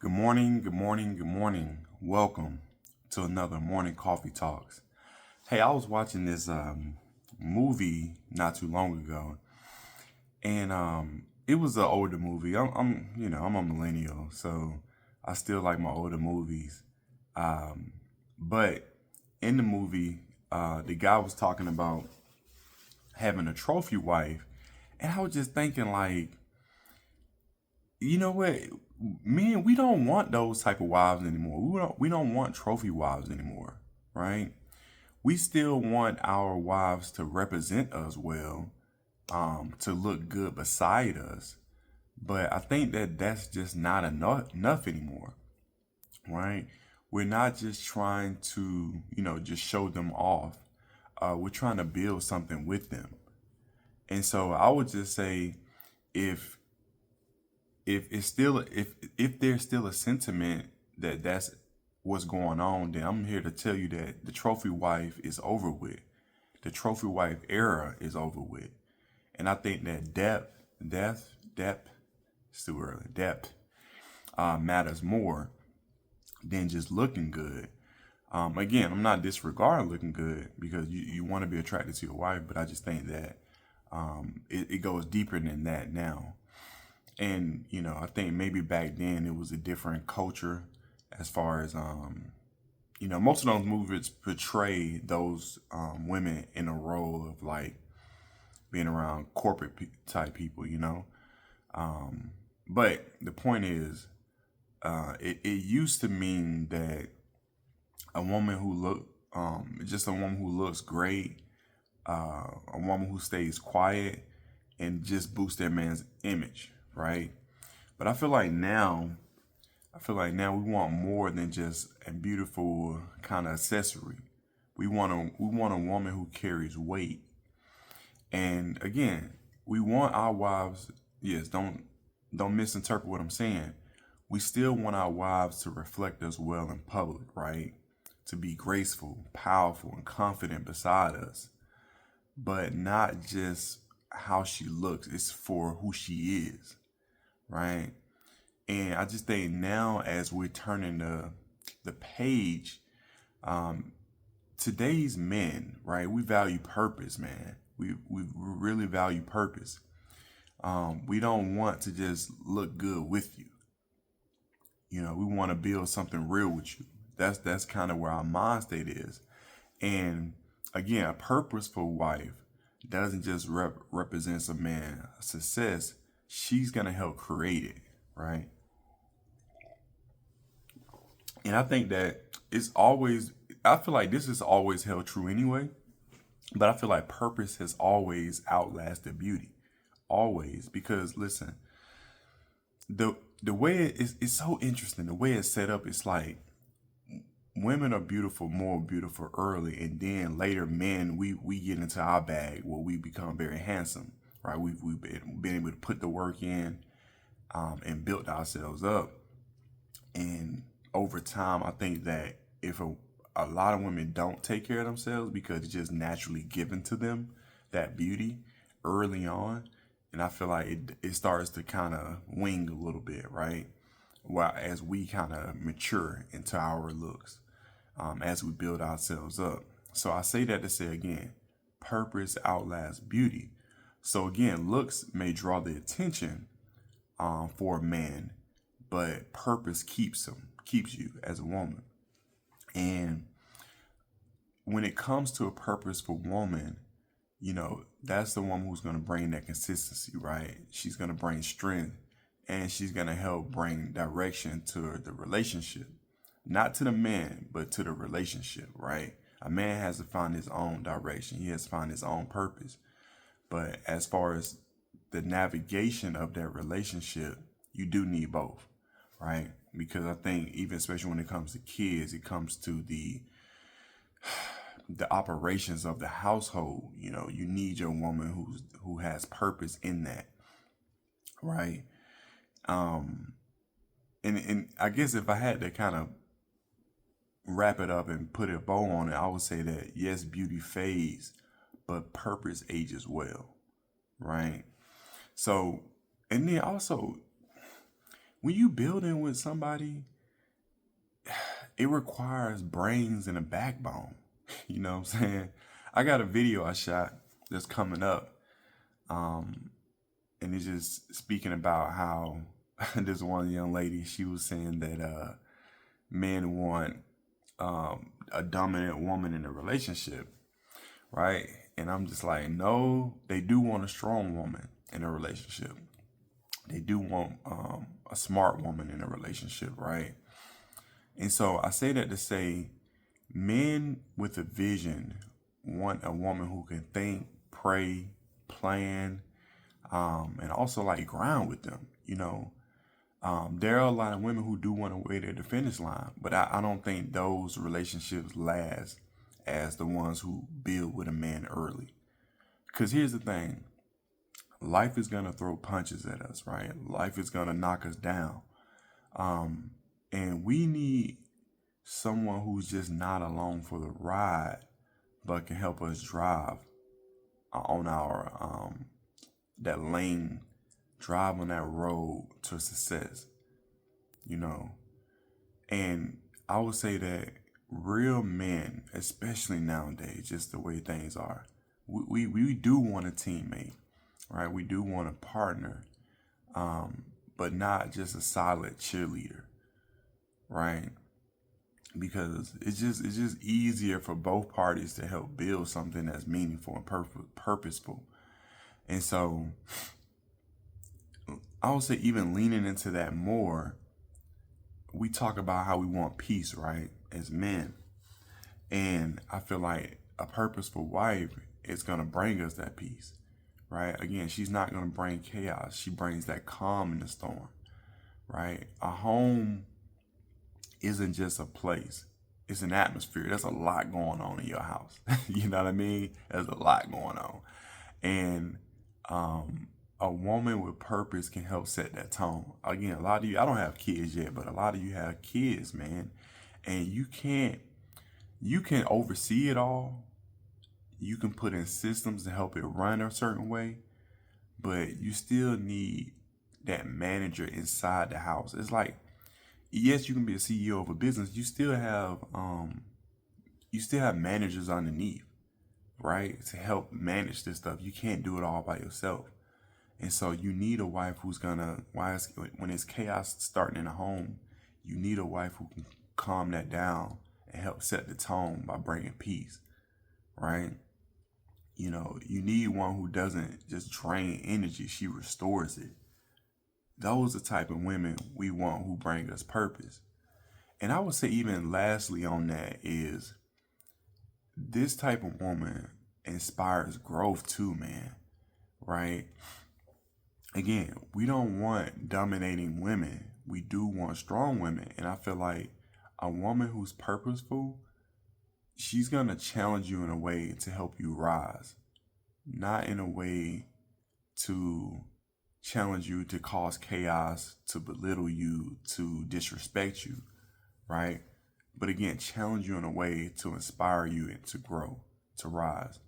Good morning, good morning, good morning. Welcome to another Morning Coffee Talks. Hey, I was watching this movie not too long ago, and it was an older movie. I'm a millennial, so I still like my older movies. Um, but in the movie, the guy was talking about having a trophy wife, and I was just thinking, like, you know what? Men, we don't want those type of wives anymore. We don't want trophy wives anymore, right? We still want our wives to represent us well, to look good beside us. But I think that that's just not enough anymore, right? We're not just trying to, just show them off. We're trying to build something with them. And so I would just say, if if there's still a sentiment that that's what's going on, then I'm here to tell you that the trophy wife is over with. The trophy wife era is over with. And I think that depth, it's too early, depth matters more than just looking good. Again, I'm not disregarding looking good because you want to be attracted to your wife, but I just think that it goes deeper than that now. And I think maybe back then it was a different culture as far as most of those movies portray those women in a role of like being around corporate type people. But the point is, it used to mean that a woman who just a woman who looks great, a woman who stays quiet and just boosts their man's image, right? But I feel like now we want more than just a beautiful kind of accessory. We want a woman who carries weight. And again, we want our wives, yes, don't misinterpret what I'm saying. We still want our wives to reflect us well in public, right? To be graceful, powerful, and confident beside us, but not just how she looks, it's for who she is, right? And I just think now, as we're turning the page, um, today's men, right? We value purpose, man. We really value purpose. We don't want to just look good with you. We want to build something real with you. That's kind of where our mind state is. And again, a purposeful wife doesn't just represent a man success. She's gonna help create it, right? And I think that it's always, I feel like this is always held true anyway, but I feel like purpose has always outlasted beauty. Always. Because listen, the way it's so interesting. The way it's set up, it's like women are beautiful, more beautiful early, and then later men, we get into our bag where we become very handsome, right? We've been able to put the work in, and built ourselves up. And over time, I think that if a lot of women don't take care of themselves because it's just naturally given to them, that beauty early on, and I feel like it starts to kind of wing a little bit, right? While as we kind of mature into our looks, as we build ourselves up. So I say that to say again, purpose outlasts beauty. So again, looks may draw the attention for a man, but purpose keeps you as a woman. And when it comes to a purposeful woman, that's the woman who's going to bring that consistency, right? She's going to bring strength, and she's going to help bring direction to the relationship, not to the man, but to the relationship, right? A man has to find his own direction. He has to find his own purpose. But as far as the navigation of that relationship, you do need both, right? Because I think even especially when it comes to kids, it comes to the operations of the household. You need your woman who has purpose in that, right? Um, and I guess if I had to kind of wrap it up and put a bow on it, I would say that yes, beauty fades, but purpose ages well, right? So, and then also when you building with somebody, it requires brains and a backbone. You know what I'm saying? I got a video I shot that's coming up, and it's just speaking about how this one young lady, she was saying that men want a dominant woman in a relationship, right? And I'm just like, no, they do want a strong woman in a relationship. They do want a smart woman in a relationship, right? And so I say that to say, men with a vision want a woman who can think, pray, plan, and also like grind with them. There are a lot of women who do want to wait at the finish line, but I don't think those relationships last as the ones who build with a man early. Because here's the thing, life is going to throw punches at us, right? Life is going to knock us down. And we need someone who's just not along for the ride, but can help us drive on our that lane, drive on that road to success, And I would say that real men, especially nowadays, just the way things are, we do want a teammate, right? We do want a partner, but not just a solid cheerleader, right? Because it's just easier for both parties to help build something that's meaningful and purposeful. And so I would say, even leaning into that more, we talk about how we want peace, right, as men. And I feel like a purposeful wife is going to bring us that peace, right? Again, she's not going to bring chaos. She brings that calm in the storm, right? A home isn't just a place. It's an atmosphere. There's a lot going on in your house. You know what I mean? There's a lot going on. And a woman with purpose can help set that tone. Again, a lot of you, I don't have kids yet, but a lot of you have kids, man. And you can oversee it all. You can put in systems to help it run a certain way, but you still need that manager inside the house. It's like, yes, you can be a CEO of a business. You still have managers underneath, right? To help manage this stuff. You can't do it all by yourself. And so you need a wife who's gonna, when it's chaos starting in a home, you need a wife who can calm that down and help set the tone by bringing peace, right? You need one who doesn't just drain energy, she restores it. Those are the type of women we want who bring us purpose. And I would say, even lastly on that, is this type of woman inspires growth too, man, right? Again, we don't want dominating women. We do want strong women. And I feel like a woman who's purposeful, she's going to challenge you in a way to help you rise, not in a way to challenge you to cause chaos, to belittle you, to disrespect you, right? But again, challenge you in a way to inspire you and to grow, to rise.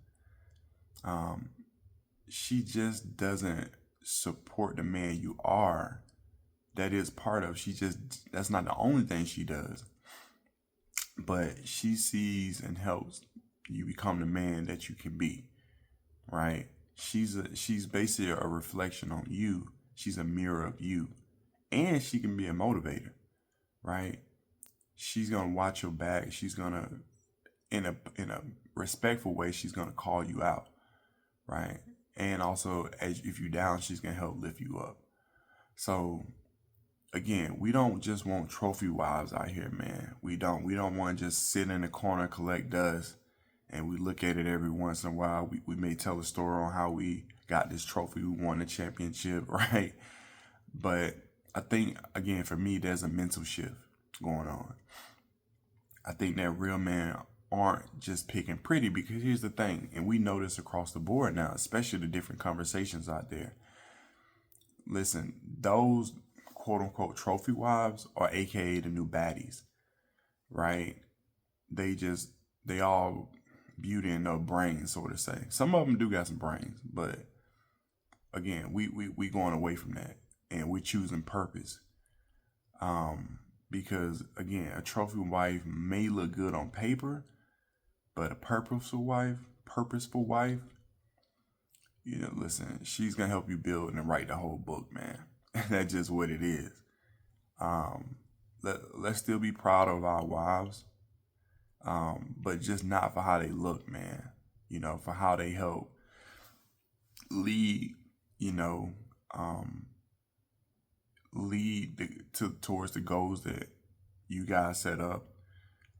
She just doesn't support the man you are. That is part of, that's not the only thing she does, but she sees and helps you become the man that you can be, right? She's basically a reflection on you. She's a mirror of you, and she can be a motivator, right? She's gonna watch your back. She's gonna, in a respectful way, she's gonna call you out, right? And also, if you're down, she's gonna help lift you up. So again, we don't just want trophy wives out here, man. We don't want to just sit in the corner, collect dust, and we look at it every once in a while. We may tell a story on how we got this trophy, we won the championship, right? But I think, again, for me, there's a mental shift going on. I think that real men aren't just picking pretty, because here's the thing, and we know this across the board now, especially the different conversations out there. Listen, those quote unquote trophy wives are AKA the new baddies, right? They all beauty and no brains, so to say. Some of them do got some brains, but again, we going away from that, and we're choosing purpose. Because again, a trophy wife may look good on paper, but a purposeful wife, listen, she's gonna help you build and write the whole book, man. And that's just what it is. Um, let's still be proud of our wives, but just not for how they look, man. For how they help lead, you know, um, towards the goals that you guys set up.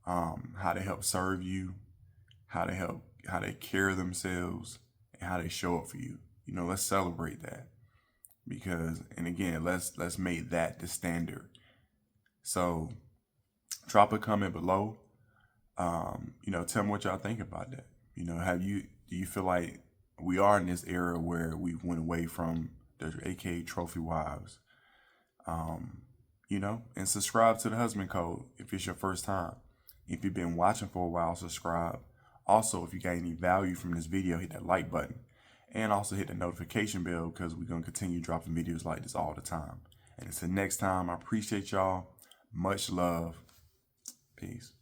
How they help serve you, how they carry themselves, and how they show up for you. Let's celebrate that because, and again, let's make that the standard. So, drop a comment below. Tell me what y'all think about that. Do you feel like we are in this era where we went away from the AKA trophy wives? And subscribe to the Husband Code if it's your first time. If you've been watching for a while, subscribe. Also, if you got any value from this video, hit that like button. And also hit the notification bell because we're going to continue dropping videos like this all the time. And until next time, I appreciate y'all. Much love. Peace.